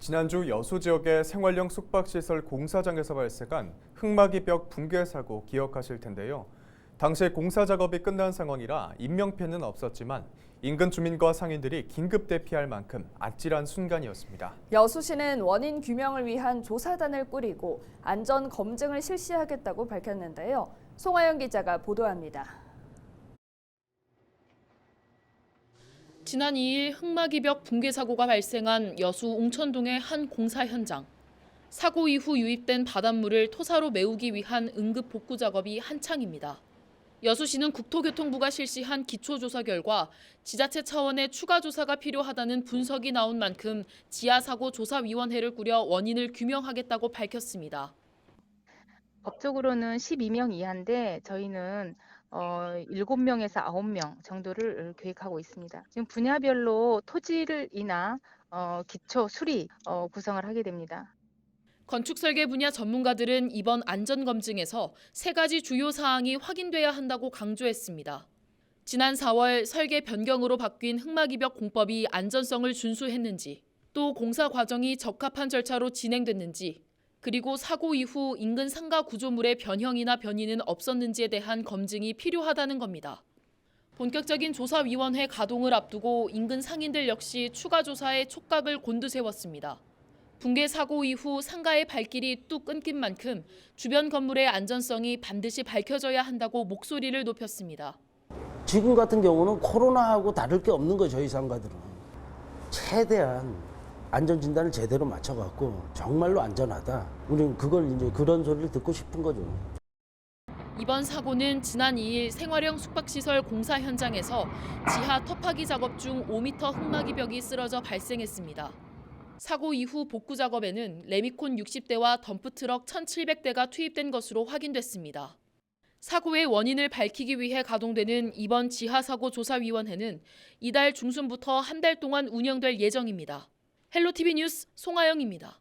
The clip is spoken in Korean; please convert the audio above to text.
지난주 여수 지역의 생활형 숙박시설 공사장에서 발생한 흙막이 벽 붕괴 사고 기억하실 텐데요. 당시 공사 작업이 끝난 상황이라 인명피해는 없었지만 인근 주민과 상인들이 긴급 대피할 만큼 아찔한 순간이었습니다. 여수시는 원인 규명을 위한 조사단을 꾸리고 안전 검증을 실시하겠다고 밝혔는데요. 송하영 기자가 보도합니다. 지난 2일 흙막이 벽 붕괴 사고가 발생한 여수 웅천동의 한 공사 현장. 사고 이후 유입된 바닷물을 토사로 메우기 위한 응급 복구 작업이 한창입니다. 여수시는 국토교통부가 실시한 기초조사 결과 지자체 차원의 추가 조사가 필요하다는 분석이 나온 만큼 지하사고 조사위원회를 꾸려 원인을 규명하겠다고 밝혔습니다. 법적으로는 12명 이하인데 저희는 7명에서 9명 정도를 계획하고 있습니다. 지금 분야별로 토지를이나 기초 수리 구성을 하게 됩니다. 건축설계 분야 전문가들은 이번 안전검증에서 3가지 주요 사항이 확인돼야 한다고 강조했습니다. 지난 4월 설계 변경으로 바뀐 흙막이벽 공법이 안전성을 준수했는지, 또 공사 과정이 적합한 절차로 진행됐는지, 그리고 사고 이후 인근 상가 구조물의 변형이나 변이는 없었는지에 대한 검증이 필요하다는 겁니다. 본격적인 조사위원회 가동을 앞두고 인근 상인들 역시 추가 조사에 촉각을 곤두세웠습니다. 붕괴 사고 이후 상가의 발길이 뚝 끊긴 만큼 주변 건물의 안전성이 반드시 밝혀져야 한다고 목소리를 높였습니다. 지금 같은 경우는 코로나하고 다를 게 없는 거예요, 저희 상가들은. 최대한 안전진단을 제대로 맞춰갖고 정말로 안전하다. 우리는 그런 소리를 듣고 싶은 거죠. 이번 사고는 지난 2일 생활형 숙박시설 공사 현장에서 지하 터파기 작업 중 5m 흙막이 벽이 쓰러져 발생했습니다. 사고 이후 복구 작업에는 레미콘 60대와 덤프트럭 1,700대가 투입된 것으로 확인됐습니다. 사고의 원인을 밝히기 위해 가동되는 이번 지하사고 조사위원회는 이달 중순부터 한 달 동안 운영될 예정입니다. 헬로티비 뉴스 송하영입니다.